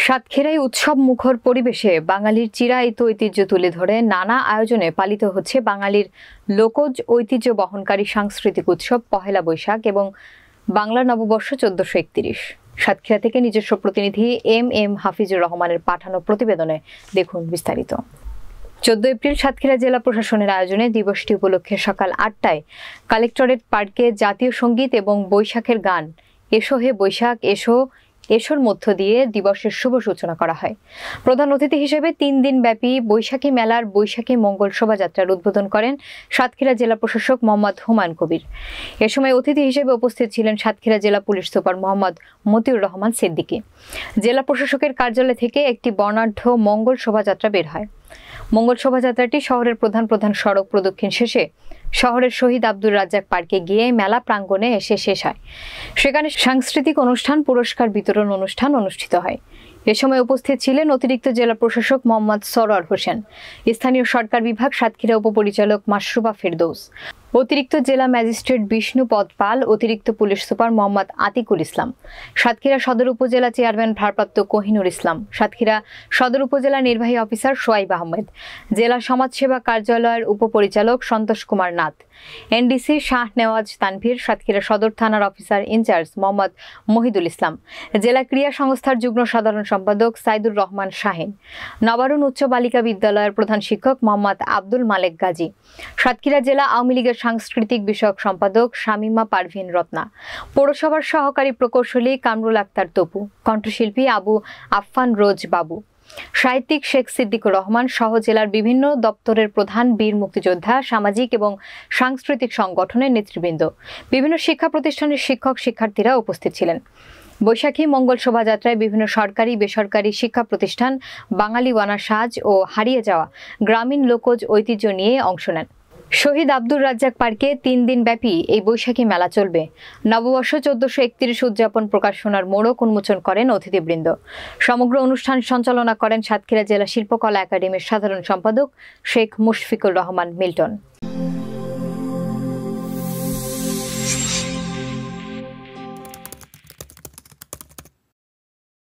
সাতক্ষীরায় উৎসব মুখর পরিবেশে বাঙালির চিরায়িত ঐতিহ্য তুলে ধরে নানা আয়োজনে পালিত হচ্ছে বাঙালির লোকজ ঐতিহ্য বহনকারী সাংস্কৃতিক উৎসব পহেলা বৈশাখ এবং বাংলা নববর্ষ 1431। সাতক্ষীরা থেকে নিজস্ব প্রতিনিধি এম হাফিজুর রহমানের পাঠানো প্রতিবেদনে দেখুন বিস্তারিত। 14 এপ্রিল সাতক্ষীরা জেলা প্রশাসনের আয়োজনে দিবসটি উপলক্ষে সকাল 8টায় কালেক্টরেট পার্কে জাতীয় সঙ্গীত এবং বৈশাখের গান এসো হে বৈশাখ এসোর মধ্য দিয়ে দিবসের শুভ সূচনা করা হয়। প্রধান অতিথি হিসেবে 3 দিন ব্যাপী বৈশাখী মেলার বৈশাখী মঙ্গল শোভাযাত্রার উদ্বোধন করেন সাতক্ষীরা জেলা প্রশাসক মোহাম্মদ হুমায়ুন কবির। এ সময় অতিথি হিসেবে উপস্থিত ছিলেন সাতক্ষীরা জেলা পুলিশ সুপার মোহাম্মদ মতিউর রহমান সিদ্দিকী। জেলা প্রশাসকের কার্যালয় থেকে একটি বর্ণাঢ্য মঙ্গল শোভাযাত্রা বের হয়। মঙ্গল শোভাযাত্রাটি শহরের প্রধান সড়ক প্রদক্ষিণ শেষে শহরের শহীদ আব্দুর রাজ্জাক পার্কে গিয়ে মেলা প্রাঙ্গণে এসে শেষ হয়। সেখানে সাংস্কৃতিক অনুষ্ঠান, পুরস্কার বিতরণ অনুষ্ঠান অনুষ্ঠিত হয়। এ সময় উপস্থিত ছিলেন অতিরিক্ত জেলা প্রশাসক মোহাম্মদ সরোয়ার হোসেন, স্থানীয় সরকার বিভাগ সাতক্ষীরা উপপরিচালক মাশরুবা ফেরদৌস, অতিরিক্ত জেলা ম্যাজিস্ট্রেট বিষ্ণু পদ পাল, অতিরিক্ত পুলিশ সুপার মোহাম্মদ আতিকুল ইসলাম, সাতক্ষীরা সদর উপজেলা চেয়ারম্যান ভারপ্রাপ্ত কোহিনুর ইসলাম, সাতক্ষীরা সদর উপজেলা নির্বাহী অফিসার সোয়াইব আহমেদ, জেলা সমাজসেবা কার্যালয়ের উপপরিচালক সন্তোষ কুমার নাথ, এনডিসি শাহ নেওয়াজ তানভীর, সাতক্ষীরা সদর থানার অফিসার ইনচার্জ মোহাম্মদ মহিদুল ইসলাম, জেলা ক্রীড়া সংস্থার যুগ্ম সাধারণ সম্পাদক সাইদুর রহমান শাহিন, নবারুণ উচ্চ বালিকা বিদ্যালয়ের প্রধান শিক্ষক মোহাম্মদ আব্দুল মালেক গাজী, সাতক্ষীরা জেলা আওয়ামী লীগের সাংস্কৃতিক বিষয়ক সম্পাদক শামিমা পারভিন রত্না, পৌরসভার সহকারী প্রকৌশলী কামরুল আক্তার তপু, কণ্ঠশিল্পী আবু আফফান রোজ বাবু, সাহিত্যিক শেখ সিদ্দিকুর রহমান সহ জেলার বিভিন্ন দপ্তরের প্রধান, বীর মুক্তিযোদ্ধা, সামাজিক এবং সাংস্কৃতিক সংগঠনের নেতৃবৃন্দ, বিভিন্ন শিক্ষা প্রতিষ্ঠানের শিক্ষক শিক্ষার্থীরা উপস্থিত ছিলেন। বৈশাখী মঙ্গল শোভাযাত্রায় বিভিন্ন সরকারি বেসরকারি শিক্ষা প্রতিষ্ঠান বাঙালিওয়ানা সাজ ও হারিয়ে যাওয়া গ্রামীণ লোকজ ঐতিহ্য নিয়ে অংশ নেন। শহীদ আব্দুর রাজ্জাক পার্কে 3 দিন ব্যাপী এই বৈশাখী মেলা চলবে। নববর্ষ 1431 উদযাপন প্রকাশনার মোড়ক উন্মোচন করেন অতিথিবৃন্দ। সমগ্র অনুষ্ঠান সঞ্চালনা করেন সাতক্ষীরা জেলা শিল্পকলা একাডেমির সাধারণ সম্পাদক শেখ মুশফিকুর রহমান মিল্টন।